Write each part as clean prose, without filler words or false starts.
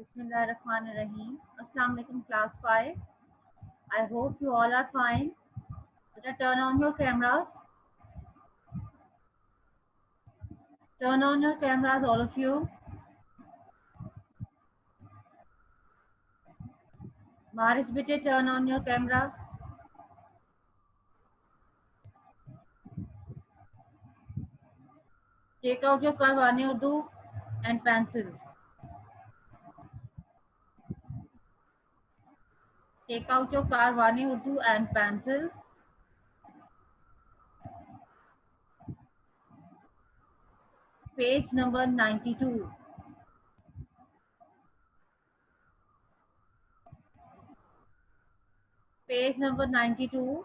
Bismillahirrahmanirrahim. Assalamu alaikum class 5. I hope you all are fine. Better turn on your cameras. Turn on your cameras, all of you. Maris bete, turn on your camera. Take out your Kahwani Urdu and pencils. Take out your Kahwani Urdu and pencils. Page number 92. Page number 92.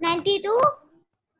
92?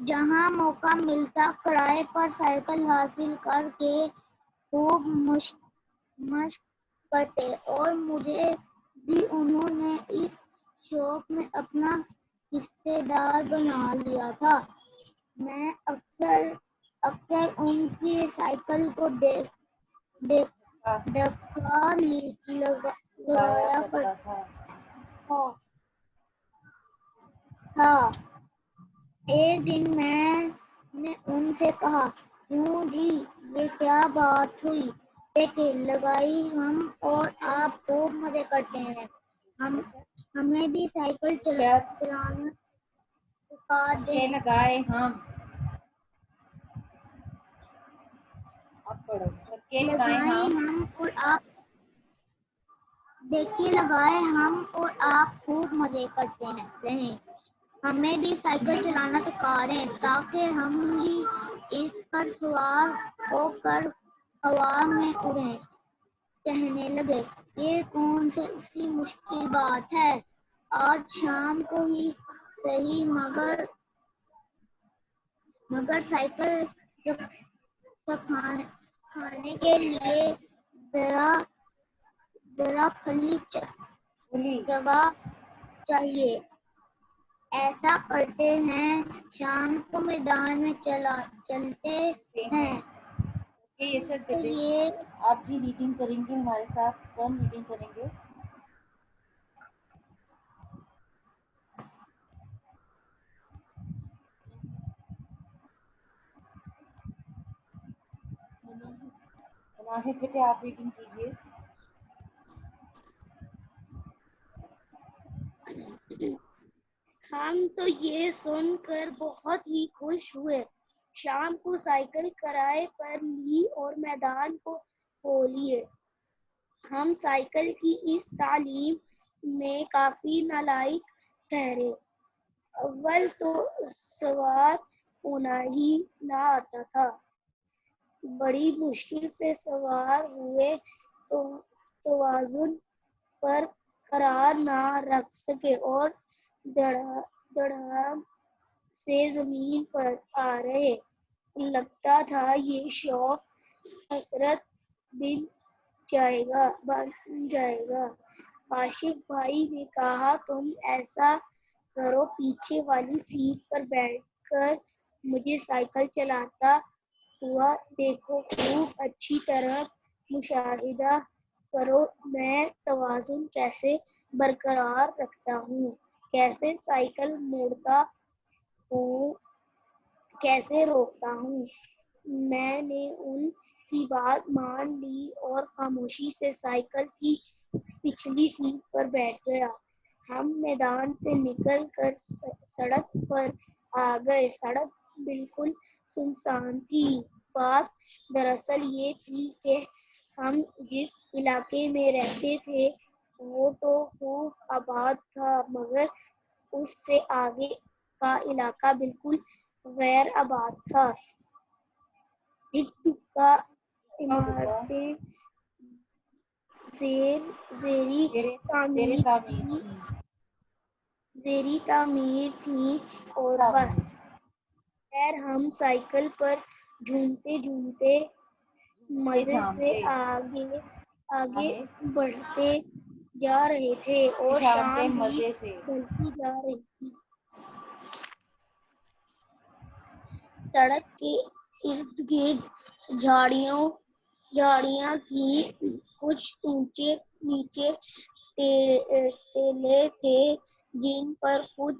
جہاں موقع ملتا کرائے پر cycle حاصل کر کے خوب مشق کرتے اور مجھے بھی انہوں نے اس شوق میں اپنا حصے دار بنا لیا تھا۔ میں اکثر ان کی سائیکل کو ڈھکا لگایا کرتا تھا۔ تھا۔ ایک دن میں نے ان سے کہا، کیوں جی یہ کیا بات ہوئی؟ دیکھیں لگائی ہم اور آپ خوب مزے کرتے ہیں، ہمیں بھی سائیکل چلانا سکھا دیں۔ لگائے ہم اب پڑھو لگائیں ہم اور آپ دیکھیے لگائے ہم اور آپ خوب مزے کرتے رہیں، ہمیں بھی سائیکل چلانا سکھا رہے ہیں تاکہ ہم بھی اس پر سوار ہو کر ہوا میں اڑیں۔ کہنے لگے، یہ کون سی مشکل بات ہے، آج شام کو ہی صحیح مگر سائیکل سکھانے کے لیے ذرا کھلی جگہ چاہیے۔ ایسا کرتے ہیں، شام کو میدان میں چلتے ہیں۔ تو یہ آپ جی ریڈنگ کریں گے ہمارے ساتھ؟ کون ریڈنگ کریں گے؟ ناہید بیٹے آپ ریڈنگ کیجیے۔ ہم تو یہ سن کر بہت ہی خوش ہوئے۔ شام کو سائیکل کرائے پر لی اور میدان کو ہو لیے۔ ہم سائیکل کی اس تعلیم میں کافی نالائق ٹھہرے۔ اول تو سوار ہونا ہی نہ آتا تھا، بڑی مشکل سے سوار ہوئے تو توازن پر قرار نہ رکھ سکے اور دھڑام سے زمین پر آ رہے۔ لگتا تھا یہ شوق حسرت بن جائے گا۔ کاشف بھائی نے کہا، تم ایسا کرو، پیچھے والی سیٹ پر بیٹھ کر مجھے سائیکل چلاتا ہوا دیکھو، خوب اچھی طرح مشاہدہ کرو میں توازن کیسے برقرار رکھتا ہوں، کیسے سائیکل موڑتا ہوں، کیسے روکتا ہوں۔ میں نے ان کی بات مان لی اور خاموشی سے سائیکل کی پچھلی سیٹ پر بیٹھ گیا۔ ہم میدان سے نکل کر سڑک پر آ گئے۔ سڑک بالکل سنسان تھی۔ بات دراصل یہ تھی کہ ہم جس علاقے میں رہتے تھے وہ تو خوب آباد تھا، مگر اس سے آگے کا علاقہ بالکل غیر آباد تھا۔ اکا عمارتیں زیریں تعمیر تھیں اور بس۔ خیر ہم سائیکل پر جھومتے مزے سے آگے بڑھتے جا رہے تھے اور شام بھی ڈھلتی جا رہی تھی۔ سڑک کے ارد گرد جھاڑیاں تھیں، کچھ اونچے نیچے ٹیلے تھے جن پر خود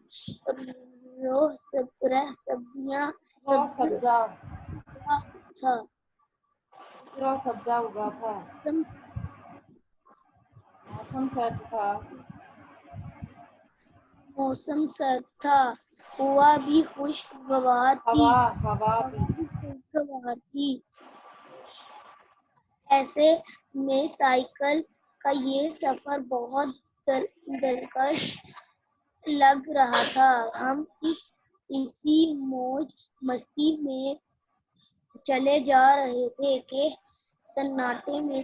سبزہ اگا تھا۔ موسم سرد تھا، ہوا بھی خوشگوار تھی۔ ایسے میں سائیکل کا یہ سفر بہت دلکش لگ رہا تھا۔ ہم اسی موج مستی میں چلے جا رہے تھے کہ سناٹے میں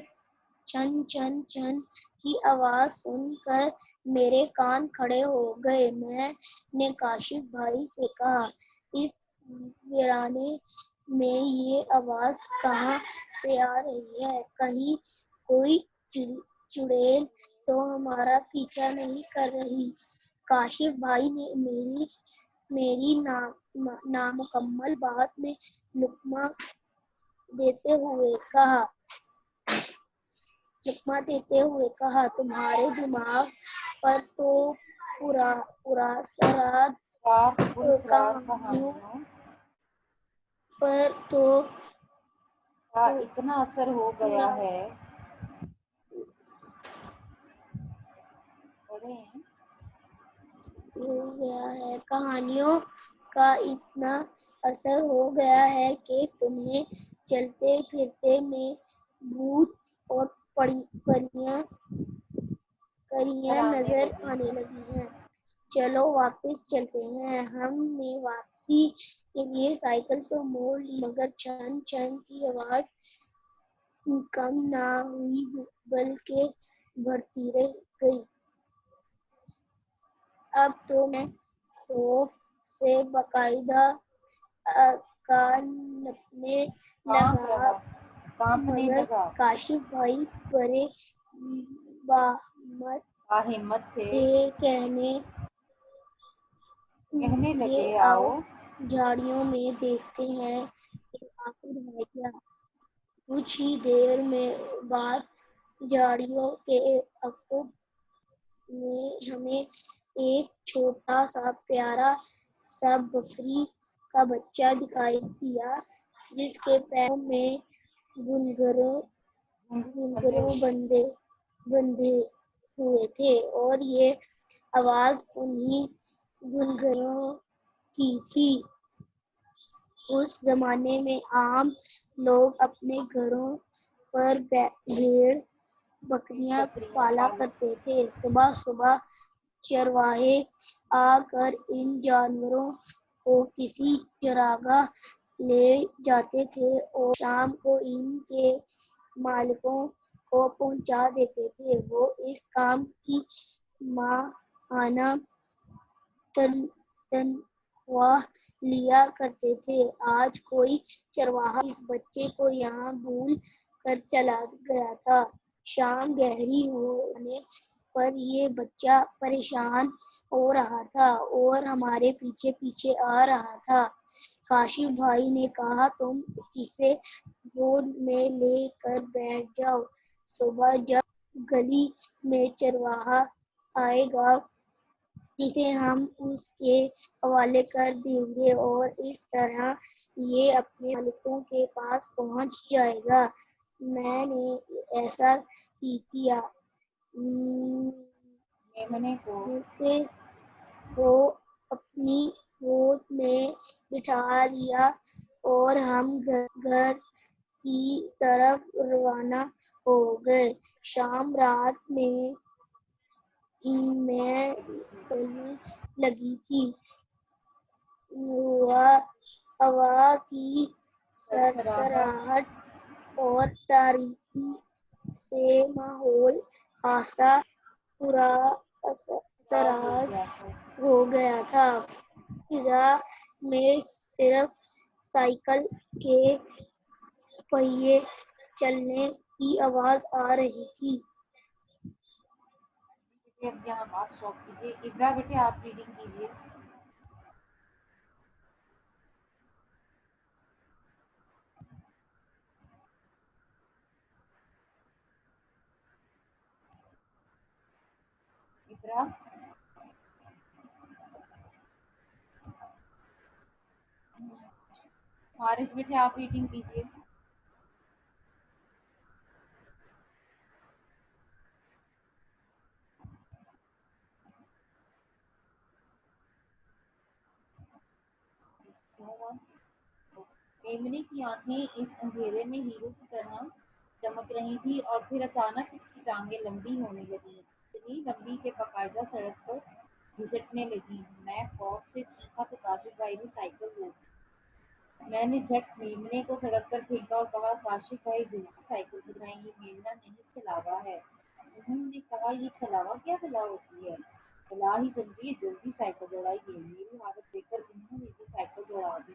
چھن چھن چھن کی آواز سن کر میرے کان کھڑے ہو گئے۔ میں نے کاشف بھائی سے کہا، اس ویرانے میں یہ آواز کہاں سے آ رہی ہے؟ کہیں کوئی چڑیل تو ہمارا پیچھا نہیں کر رہی؟ کاشف بھائی نے میری نامکمل بات میں لقمہ دیتے ہوئے کہا تمہارے دماغ پر تو پراسرار کہانیوں پر تو کا اتنا اثر ہو گیا ہے کہانیوں کا اتنا اثر ہو گیا ہے کہ تمہیں چلتے پھرتے میں بھوت اور پریاں نظر آنے لگی ہیں۔ چلو واپس چلتے ہیں۔ ہم نے واپسی کے لیے سائیکل تو موڑ لی مگر چھن چھن کی آواز کم نہ ہوئی بلکہ بڑھتی رہ گئی۔ اب تو میں خوف سے باقاعدہ کانپنے مگر لگا کاشف بھائی بڑے باہمت تھے، کہنے لگے آؤ آؤ جھاڑیوں میں دیکھتے ہیں کہ آخر ہے کیا۔ کچھ ہی دیر میں بعد جھاڑیوں کے عقب میں ہمیں ایک چھوٹا سا پیارا سا بکری کا بچہ دکھائی دیا جس کے پیروں میں گھنگرو بندھے ہوئے تھے اور یہ آواز انہی گھنگروں کی تھی۔ اس زمانے میں عام لوگ اپنے گھروں پر بھیڑ بکریاں پالا کرتے تھے۔ صبح صبح چرواہے آ کر ان جانوروں کو کسی چراگاہ لے جاتے تھے اور شام کو ان کے مالکوں کو پہنچا دیتے تھے۔ وہ اس کام کی ماہانہ تنخواہ لیا کرتے تھے۔ آج کوئی چرواہا اس بچے کو یہاں بھول کر چلا گیا تھا۔ شام گہری ہونے پر یہ بچہ پریشان ہو رہا تھا اور ہمارے پیچھے پیچھے آ رہا تھا۔ کاشف بھائی نے کہا تم اسے گود میں لے کر بیٹھ جاؤ، صبح جب گلی میں چرواہا آئے گا اسے ہم اس کے حوالے کر دیں گے اور اس طرح یہ اپنے مالکوں کے پاس پہنچ جائے گا۔ میں نے ایسا ہی کیا۔ میمنے کو اپنی گود میں بٹھا لیا اور ہم گھر کی طرف روانہ ہو گئے۔ شام رات میں نکلنے لگی تھی۔ ہوا کی سرسراہٹ اور تاریکی سے ماحول خاصا پراسرار ہو گیا تھا۔ فضا میں صرف سائیکل کے پہیے چلنے کی آواز آ رہی تھی۔ اب یہاں بات اسٹاپ کیجیے۔ ابرا بیٹے آپ ریڈنگ کیجیے۔ ابرا حارث بیٹے آپ ریڈنگ کیجیے۔ میمنے کی آنکھیں اس اندھیرے میں ہیرو کی طرح چمک رہی تھی اور پھر اچانک اس کی ٹانگیں لمبی ہونے لگیں، اتنی لمبی کہ باقاعدہ سڑک پر گھسٹنے لگیں۔ میں خوف سے چیخا تو کاشف بھائی نے سائیکل روک دی۔ میں نے جھٹ میمنے کو سڑک پر پھینکا اور کہا کاشف بھائی جلدی سائیکل بھگائیں، یہ میمنہ نہیں چھلاوا ہے۔ انہوں نے کہا یہ چھلاوا کیا بلا ہوتی ہے؟ بلا ہی سمجھیے، جلدی سائیکل دوڑائیے۔ میری حالت دیکھ کر انہوں نے بھی سائیکل دوڑا دی۔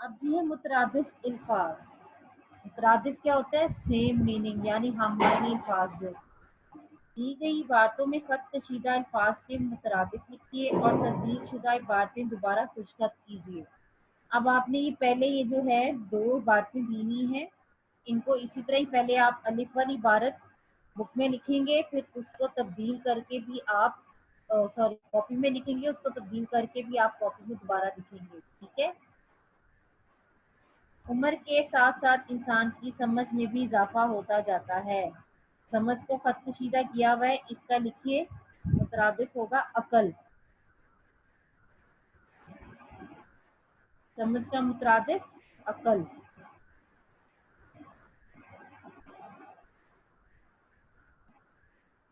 اب جی ہے مترادف الفاظ. مترادف کیا ہوتا ہے؟ سیم میننگ یعنی ہم معنی الفاظ. جو دی گئی عبارتوں میں خط کشیدہ الفاظ کے مترادف لکھیے اور تبدیل شدہ عبارتیں دوبارہ خوش خط کیجیے. اب آپ نے یہ پہلے یہ جو ہے 2 عبارتیں دینی ہیں، ان کو اسی طرح ہی پہلے آپ الف والی عبارت بک میں لکھیں گے، پھر اس کو تبدیل کر کے بھی آپ کاپی میں لکھیں گے، اس کو تبدیل کر کے بھی آپ کاپی میں دوبارہ لکھیں گے. ٹھیک ہے. عمر کے ساتھ ساتھ انسان کی سمجھ میں بھی اضافہ ہوتا جاتا ہے. سمجھ کو خط کشیدہ کیا ہوا ہے، اس کا لکھیے مترادف ہوگا عقل. سمجھ کا مترادف عقل.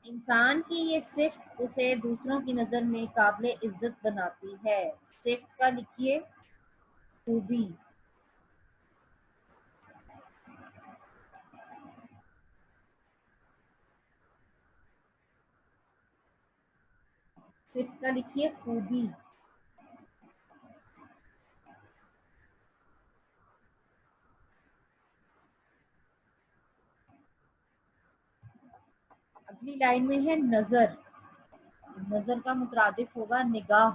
انسان کی یہ صفت اسے دوسروں کی نظر میں قابل عزت بناتی ہے. صفت کا لکھیے خوبی. صفت کا لکھیے خوبی. اگلی لائن میں ہے نظر. نظر کا مترادف ہوگا نگاہ.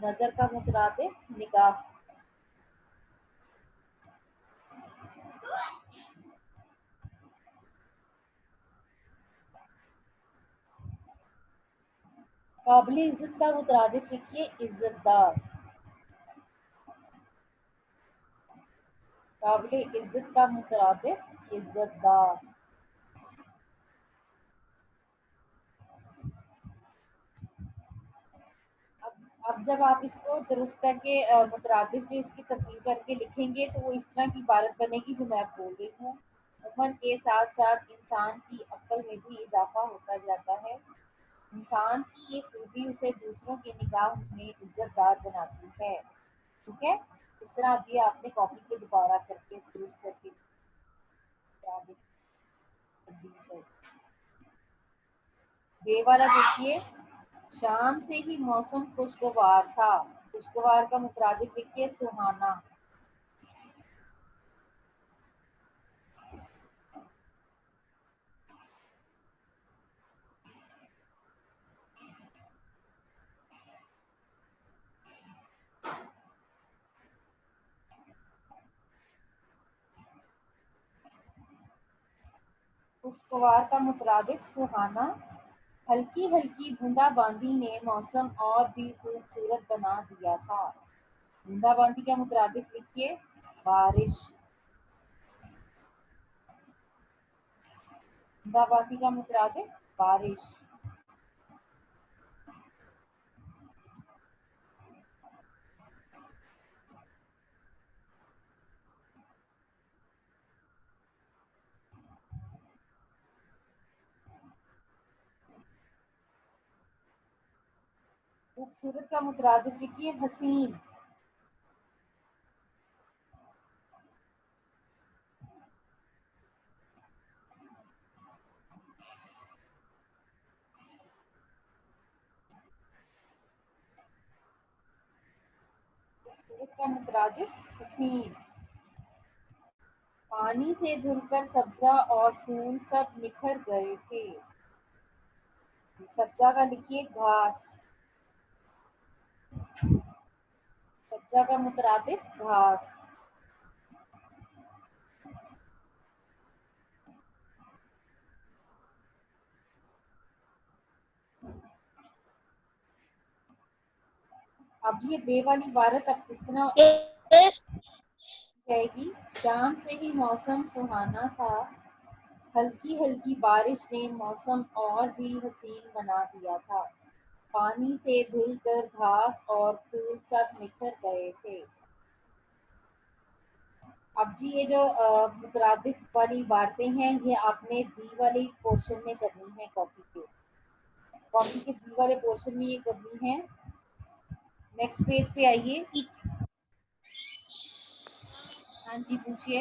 نظر کا مترادف نگاہ. قابل عزت کا مترادف لکھیے عزت دار. قابل عزت کا مترادف عزت دار. اب جب آپ اس کو درست کر کے مترادف جو اس کی تبدیل کر کے لکھیں گے تو وہ اس طرح کی عبارت بنے گی جو میں اب بول رہی ہوں. عمر کے ساتھ ساتھ انسان کی عقل میں بھی اضافہ ہوتا جاتا ہے. انسان کی یہ خوبی اسے دوسروں کی نگاہ میں عزت دار بناتی ہے. ٹھیک ہے. اس طرح اب یہ آپ نے کاپی پہ دوبارہ کر کے درست کر کے تبدیل کر. بے والا دیکھیے شام سے ہی موسم خوشگوار تھا. خوشگوار کا مترادف لکھیے سہانا. خوشگوار کا مترادف سہانا. ہلکی ہلکی بوندا باندی نے موسم اور بھی خوبصورت بنا دیا تھا. بوندا باندی کا مترادف لکھیے بارش. بوندا باندی کا مترادف بارش. خوبصورت کا مترادف لکھیے حسین. خوبصورت کا مترادف حسین. پانی سے دھل کر سبزہ اور پھول سب نکھر گئے تھے. سبزہ کا لکھیے گھاس. سبزہ کا مترادف گھاس. اب یہ بے والی عبارت اب کس طرح جائے گی؟ شام سے ہی موسم سہانا تھا، ہلکی ہلکی بارش نے موسم اور بھی حسین بنا دیا تھا، پانی سے دھل کر گھاس اور پھول سب نکھر گئے تھے. اب جی یہ جو مترادف والی عبارتیں ہیں یہ آپ نے بی والے پورشن میں کرنی ہے. کاپی کے بی والے پورشن میں یہ کرنی ہے. نیکسٹ پیج پہ آئیے. ہاں جی پوچھیے.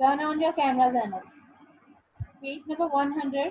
Turn on your camera, Zainab. Page number 100,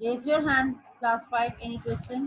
Raise your hand, class 5, any question?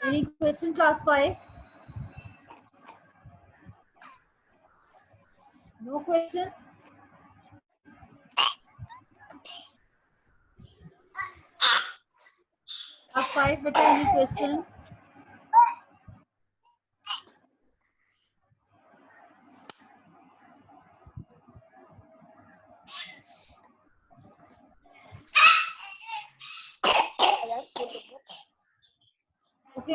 Any question class 5? No question? Class 5 beta, any question? Okay